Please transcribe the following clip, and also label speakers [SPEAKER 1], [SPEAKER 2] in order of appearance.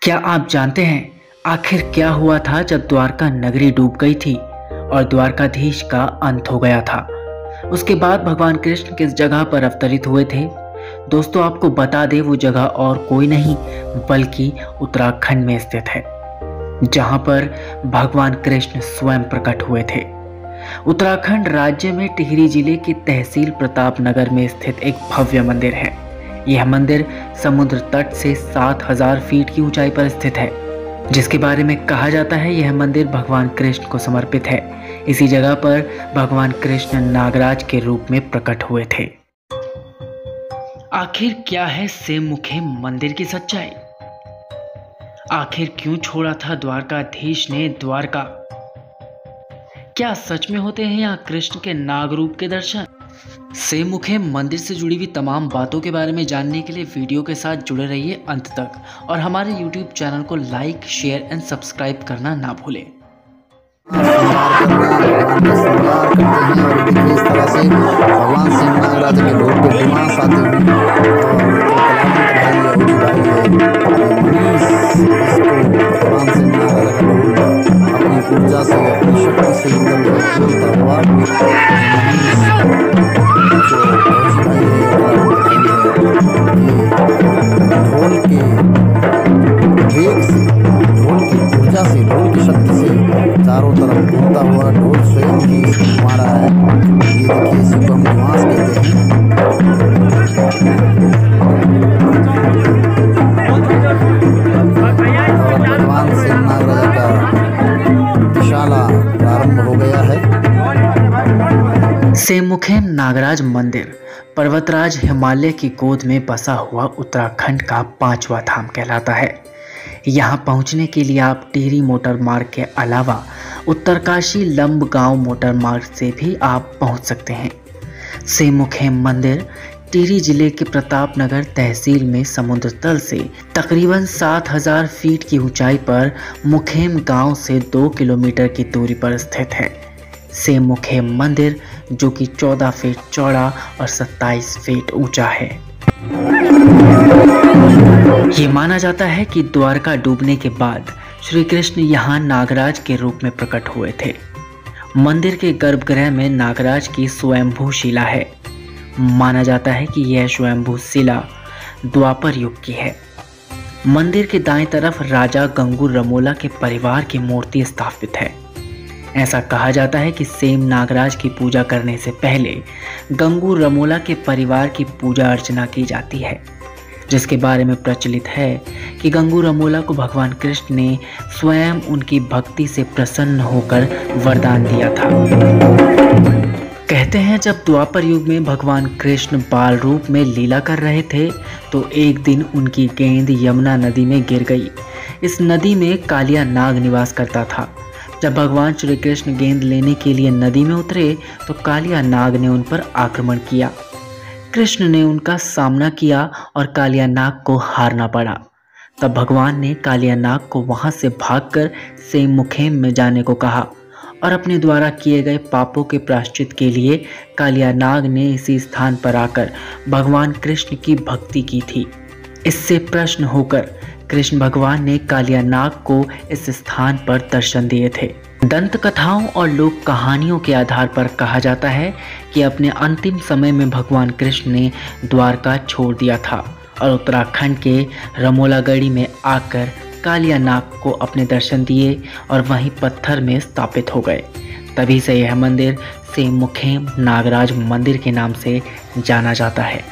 [SPEAKER 1] क्या आप जानते हैं आखिर क्या हुआ था जब द्वारका नगरी डूब गई थी और द्वारकाधीश का अंत हो गया था। उसके बाद भगवान कृष्ण किस जगह पर अवतरित हुए थे। दोस्तों आपको बता दें वो जगह और कोई नहीं बल्कि उत्तराखंड में स्थित है, जहां पर भगवान कृष्ण स्वयं प्रकट हुए थे। उत्तराखंड राज्य में टिहरी जिले की तहसील प्रतापनगर में स्थित एक भव्य मंदिर है। यह मंदिर समुद्र तट से 7000 फीट की ऊंचाई पर स्थित है, जिसके बारे में कहा जाता है यह मंदिर भगवान कृष्ण को समर्पित है। इसी जगह पर भगवान कृष्ण नागराज के रूप में प्रकट हुए थे। आखिर क्या है सेमुखे मंदिर की सच्चाई? आखिर क्यों छोड़ा था द्वारकाधीश ने द्वारका? क्या सच में होते हैं यहाँ कृष्ण के नाग रूप के दर्शन? सेमुखे मंदिर से जुड़ी हुई तमाम बातों के बारे में जानने के लिए वीडियो के साथ जुड़े रहिए अंत तक और हमारे YouTube चैनल को लाइक, शेयर एंड सब्सक्राइब करना ना भूलें।
[SPEAKER 2] भगवान सिंह नागराज के रूप में दिमाग आते भगवान सिंह नागराज अपनी ऊर्जा से अपनी शक्ति से बोलता हुआ ढोल के वेग से, ढोल की ऊर्जा से, ढोल की शक्ति से चारों तरफ घूमता हुआ ढोल स्वयं ही हमारा है। ये देखिए, इसी को हम निवास कहते हैं। और भगवान सिंह नागराज का विशाला प्रारंभ हो गया है।
[SPEAKER 1] सेमुखे नागराज मंदिर पर्वतराज हिमालय की गोद में बसा हुआ उत्तराखंड का 5वां धाम कहलाता है। यहाँ पहुँचने के लिए आप टिहरी मोटर मार्ग के अलावा उत्तरकाशी लंबगांव मोटर मार्ग से भी आप पहुँच सकते हैं। सेमुखे मंदिर टिहरी जिले के प्रतापनगर तहसील में समुद्र तल से तकरीबन 7000 फीट की ऊंचाई पर मुखेम गांव से 2 किलोमीटर की दूरी पर स्थित है। सेमुखे मंदिर जो कि 14 फीट चौड़ा और 27 फीट ऊंचा है। ये माना जाता है कि द्वारका डूबने के बाद श्री कृष्ण यहाँ नागराज के रूप में प्रकट हुए थे। मंदिर के गर्भगृह में नागराज की स्वयंभू शिला है। माना जाता है कि यह स्वयंभू शिला द्वापर युग की है। मंदिर के दाएं तरफ राजा गंगू रमोला के परिवार की मूर्ति स्थापित है। ऐसा कहा जाता है कि सेम नागराज की पूजा करने से पहले गंगू रमोला के परिवार की पूजा अर्चना की जाती है, जिसके बारे में प्रचलित है कि गंगू रमोला को भगवान कृष्ण ने स्वयं उनकी भक्ति से प्रसन्न होकर वरदान दिया था। कहते हैं जब द्वापर युग में भगवान कृष्ण बाल रूप में लीला कर रहे थे तो एक दिन उनकी गेंद यमुना नदी में गिर गई। इस नदी में कालिया नाग निवास करता था। जब भगवान श्री कृष्ण गेंद लेने के लिए नदी में उतरे तो कालिया नाग ने उन पर आक्रमण किया। कृष्ण ने उनका सामना किया और कालिया नाग को हारना पड़ा। तब भगवान ने कालिया नाग को वहां से भागकर सेमुखे में जाने को कहा और अपने द्वारा किए गए पापों के प्रायश्चित के लिए कालिया नाग ने इसी स्थान पर आकर भगवान कृष्ण की भक्ति की थी। इससे प्रसन्न होकर कृष्ण भगवान ने कालिया नाग को इस स्थान पर दर्शन दिए थे। दंत कथाओं और लोक कहानियों के आधार पर कहा जाता है कि अपने अंतिम समय में भगवान कृष्ण ने द्वारका छोड़ दिया था और उत्तराखंड के रमोलागढ़ी में आकर कालिया नाग को अपने दर्शन दिए और वहीं पत्थर में स्थापित हो गए। तभी से यह मंदिर सेमुखे नागराज मंदिर के नाम से जाना जाता है।